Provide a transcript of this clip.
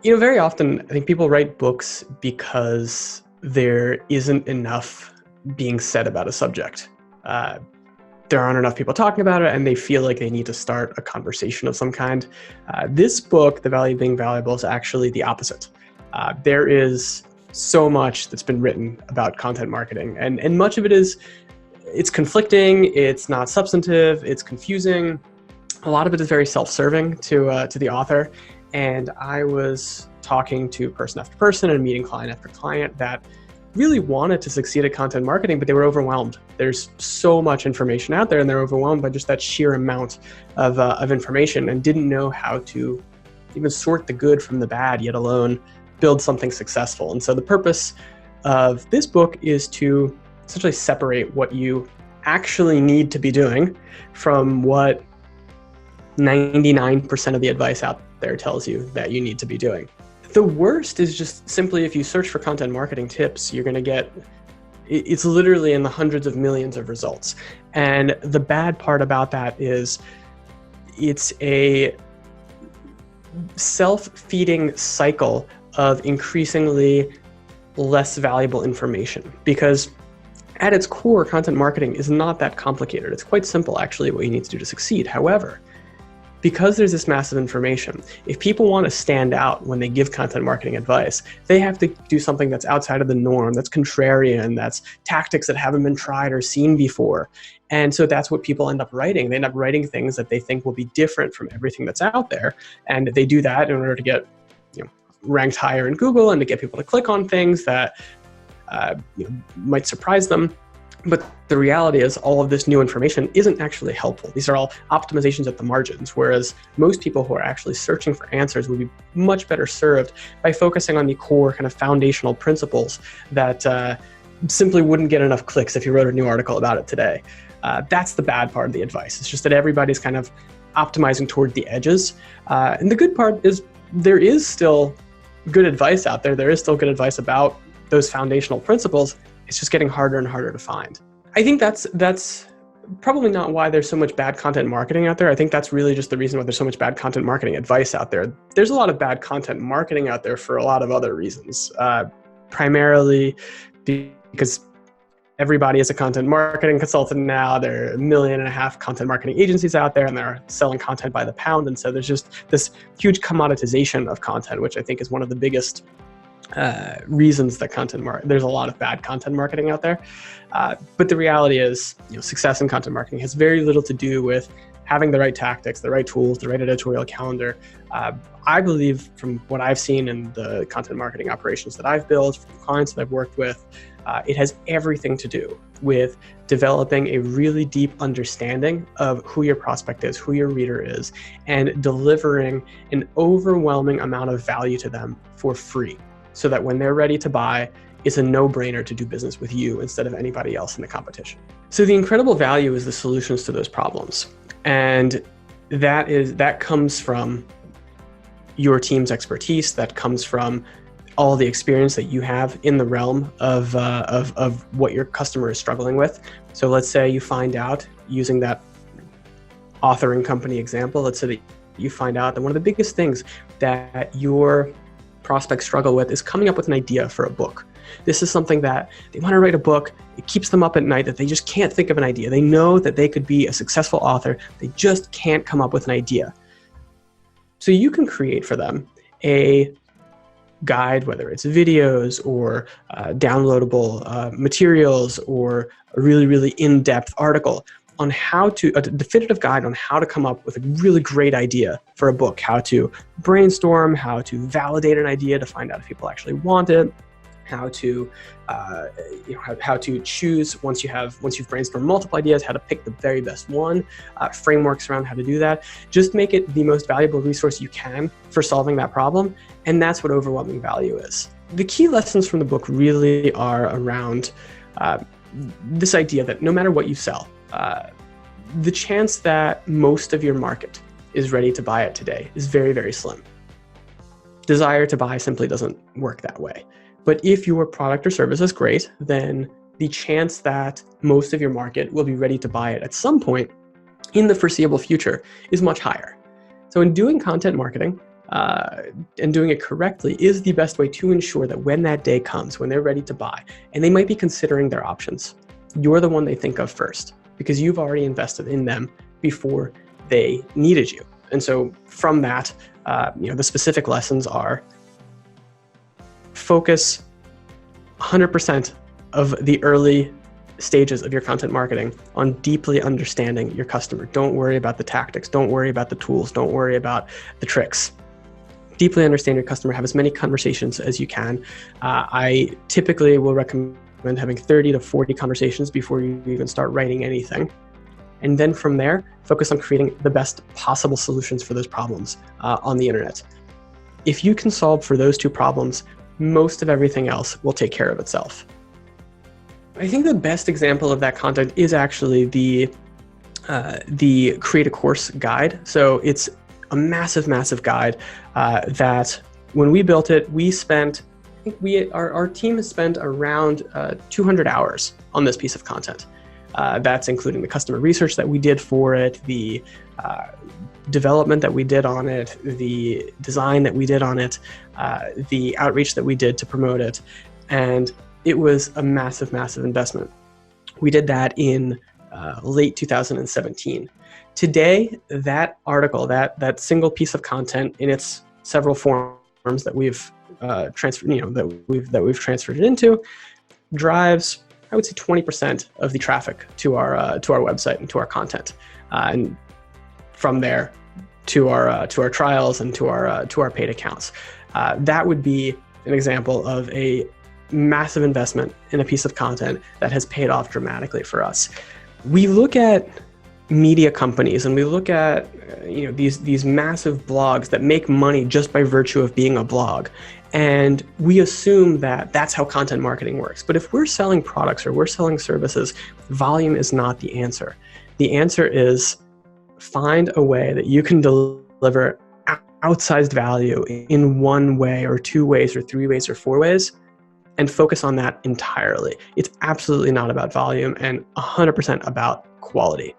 Very often I think people write books because there isn't enough being said about a subject. Uh, there aren't enough people talking about it, and they feel like they need to start a conversation of some kind. This book, The Value of Being Valuable, is actually the opposite. There is so much that's been written about content marketing, and much of it it's conflicting, it's not substantive, it's confusing. A lot of it is very self-serving to the author. And I was talking to person after person and meeting client after client that really wanted to succeed at content marketing, but they were overwhelmed. There's so much information out there, and they're overwhelmed by just that sheer amount of information, and didn't know how to even sort the good from the bad, yet alone build something successful. And so the purpose of this book is to essentially separate what you actually need to be doing from what 99% of the advice out there tells you that you need to be doing. The worst is just simply if you search for content marketing tips, you're going to get, it's literally in the hundreds of millions of results. And the bad part about that is it's a self-feeding cycle of increasingly less valuable information, because at its core, content marketing is not that complicated. It's quite simple, actually, what you need to do to succeed. However, because there's this massive information, if people want to stand out when they give content marketing advice, they have to do something that's outside of the norm, that's contrarian, that's tactics that haven't been tried or seen before. And so that's what people end up writing. They end up writing things that they think will be different from everything that's out there. And they do that in order to get ranked higher in Google and to get people to click on things that might surprise them. But the reality is all of this new information isn't actually helpful. These are all optimizations at the margins, whereas most people who are actually searching for answers would be much better served by focusing on the core kind of foundational principles that simply wouldn't get enough clicks if you wrote a new article about it today. That's the bad part of the advice. It's just that everybody's kind of optimizing toward the edges. And the good part is there is still good advice out there. There is still good advice about those foundational principles. It's just getting harder and harder to find. I think that's probably not why there's so much bad content marketing out there. I think that's really just the reason why there's so much bad content marketing advice out there. There's a lot of bad content marketing out there for a lot of other reasons, primarily because everybody is a content marketing consultant now. There are 1.5 million content marketing agencies out there, and they're selling content by the pound. And so there's just this huge commoditization of content, which I think is one of the biggest reasons that there's a lot of bad content marketing out there. But the reality is, success in content marketing has very little to do with having the right tactics, the right tools, the right editorial calendar. I believe from what I've seen in the content marketing operations that I've built, from clients that I've worked with, it has everything to do with developing a really deep understanding of who your prospect is, who your reader is, and delivering an overwhelming amount of value to them for free, so that when they're ready to buy, it's a no-brainer to do business with you instead of anybody else in the competition. So the incredible value is the solutions to those problems. And that comes from your team's expertise, that comes from all the experience that you have in the realm of what your customer is struggling with. So let's say you find out, using that authoring company example, let's say that you find out that one of the biggest things that your prospects struggle with is coming up with an idea for a book. This is something that they want to write a book. It keeps them up at night, that they just can't think of an idea. They know that they could be a successful author. They just can't come up with an idea. So you can create for them a guide, whether it's videos or downloadable materials or a really, really in-depth article on a definitive guide on how to come up with a really great idea for a book, how to brainstorm, how to validate an idea to find out if people actually want it, how to choose once you've brainstormed multiple ideas, how to pick the very best one, frameworks around how to do that. Just make it the most valuable resource you can for solving that problem, and that's what overwhelming value is. The key lessons from the book really are around this idea that no matter what you sell, the chance that most of your market is ready to buy it today is very, very slim. Desire to buy simply doesn't work that way. But if your product or service is great, then the chance that most of your market will be ready to buy it at some point in the foreseeable future is much higher. So in doing content marketing, and doing it correctly is the best way to ensure that when that day comes, when they're ready to buy, and they might be considering their options, you're the one they think of first because you've already invested in them before they needed you. And so from that, the specific lessons are: focus 100% of the early stages of your content marketing on deeply understanding your customer. Don't worry about the tactics. Don't worry about the tools. Don't worry about the tricks. Deeply understand your customer. Have as many conversations as you can. I typically will recommend having 30 to 40 conversations before you even start writing anything. And then from there, focus on creating the best possible solutions for those problems on the internet. If you can solve for those two problems, most of everything else will take care of itself. I think the best example of that content is actually the Create a Course guide. So it's a massive, massive guide that when we built it, our team has spent around 200 hours on this piece of content. That's including the customer research that we did for it, the development that we did on it, the design that we did on it, the outreach that we did to promote it. And it was a massive, massive investment. We did that in late 2017. Today, that article, that single piece of content in its several forms that we've transferred, that we've transferred it into, drives, I would say, 20% of the traffic to our website and to our content, and from there to our trials and to our paid accounts. That would be an example of a massive investment in a piece of content that has paid off dramatically for us. We look at media companies and we look at these massive blogs that make money just by virtue of being a blog, and we assume that that's how content marketing works. But if we're selling products or we're selling services, volume is not the answer. The answer is find a way that you can deliver outsized value in one way or two ways or three ways or four ways, and focus on that entirely. It's absolutely not about volume and 100% about quality.